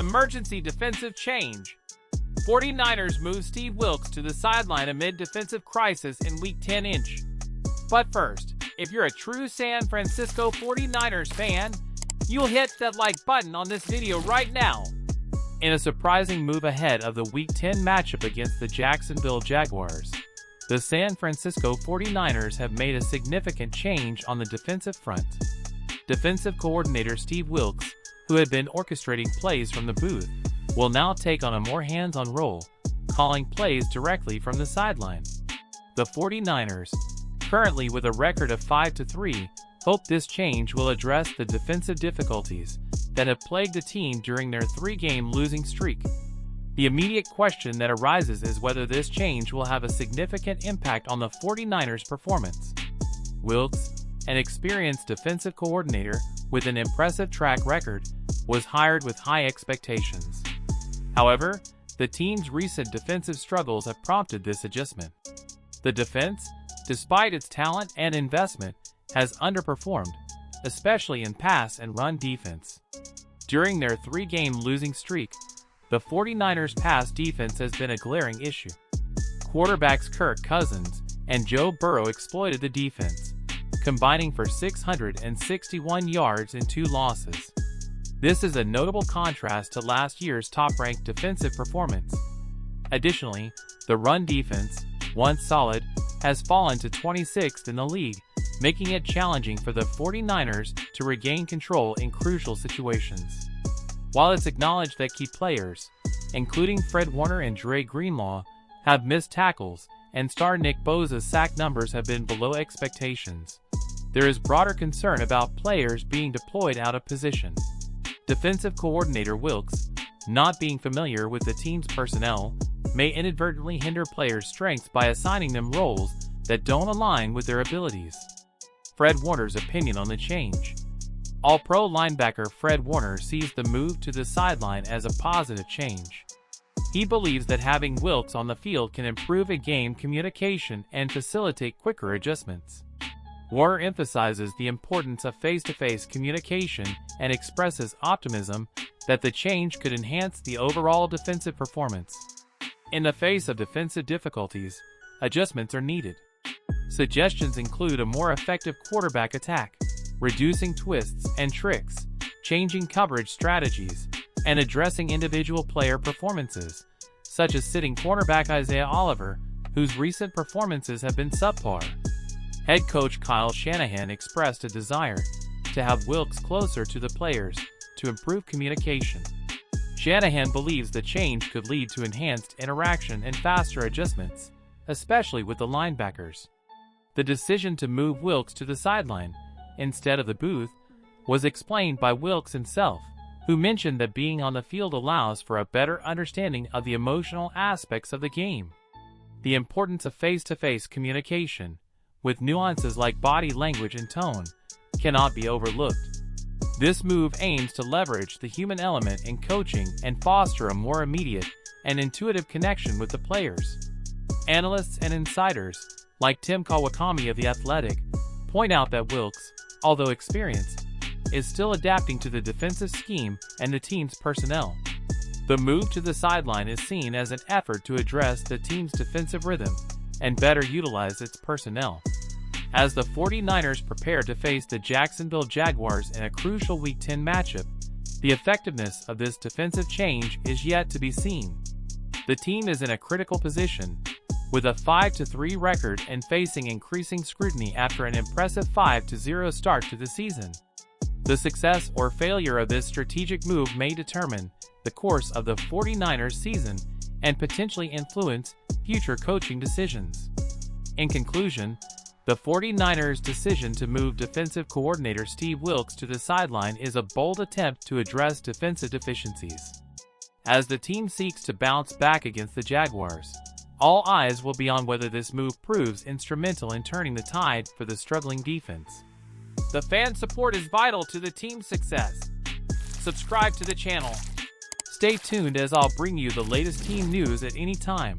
Emergency defensive change. 49ers move Steve Wilks to the sideline amid defensive crisis in Week 10. But first, if you're a true San Francisco 49ers fan, you'll hit that like button on this video right now. In a surprising move ahead of the Week 10 matchup against the Jacksonville Jaguars, the San Francisco 49ers have made a significant change on the defensive front. Defensive coordinator Steve Wilks, who had been orchestrating plays from the booth, will now take on a more hands-on role, calling plays directly from the sideline. The 49ers, currently with a record of 5-3, hope this change will address the defensive difficulties that have plagued the team during their 3-game losing streak. The immediate question that arises is whether this change will have a significant impact on the 49ers' performance. Wilks, an experienced defensive coordinator with an impressive track record, was hired with high expectations. However, the team's recent defensive struggles have prompted this adjustment. The defense, despite its talent and investment, has underperformed, especially in pass and run defense. During their 3-game losing streak, the 49ers' pass defense has been a glaring issue. Quarterbacks Kirk Cousins and Joe Burrow exploited the defense, combining for 661 yards in 2 losses. This is a notable contrast to last year's top-ranked defensive performance. Additionally, the run defense, once solid, has fallen to 26th in the league, making it challenging for the 49ers to regain control in crucial situations. While it's acknowledged that key players, including Fred Warner and Dre Greenlaw, have missed tackles, and star Nick Bosa's sack numbers have been below expectations, there is broader concern about players being deployed out of position. Defensive coordinator Wilks, not being familiar with the team's personnel, may inadvertently hinder players' strengths by assigning them roles that don't align with their abilities. Fred Warner's opinion on the change. All-Pro linebacker Fred Warner sees the move to the sideline as a positive change. He believes that having Wilks on the field can improve game communication and facilitate quicker adjustments. Warner emphasizes the importance of face-to-face communication and expresses optimism that the change could enhance the overall defensive performance. In the face of defensive difficulties, adjustments are needed. Suggestions include a more effective quarterback attack, reducing twists and tricks, changing coverage strategies, and addressing individual player performances, such as sitting cornerback Isaiah Oliver, whose recent performances have been subpar. Head coach Kyle Shanahan expressed a desire to have Wilks closer to the players to improve communication. Shanahan believes the change could lead to enhanced interaction and faster adjustments, especially with the linebackers. The decision to move Wilks to the sideline, instead of the booth, was explained by Wilks himself, who mentioned that being on the field allows for a better understanding of the emotional aspects of the game. The importance of face-to-face communication, with nuances like body language and tone, cannot be overlooked. This move aims to leverage the human element in coaching and foster a more immediate and intuitive connection with the players. Analysts and insiders, like Tim Kawakami of The Athletic, point out that Wilks, although experienced, is still adapting to the defensive scheme and the team's personnel. The move to the sideline is seen as an effort to address the team's defensive rhythm and better utilize its personnel. As the 49ers prepare to face the Jacksonville Jaguars in a crucial Week 10 matchup, the effectiveness of this defensive change is yet to be seen. The team is in a critical position, with a 5-3 record and facing increasing scrutiny after an impressive 5-0 start to the season. The success or failure of this strategic move may determine the course of the 49ers season and potentially influence future coaching decisions. In conclusion, the 49ers' decision to move defensive coordinator Steve Wilks to the sideline is a bold attempt to address defensive deficiencies. As the team seeks to bounce back against the Jaguars, all eyes will be on whether this move proves instrumental in turning the tide for the struggling defense. The fan support is vital to the team's success. Subscribe to the channel. Stay tuned as I'll bring you the latest team news at any time.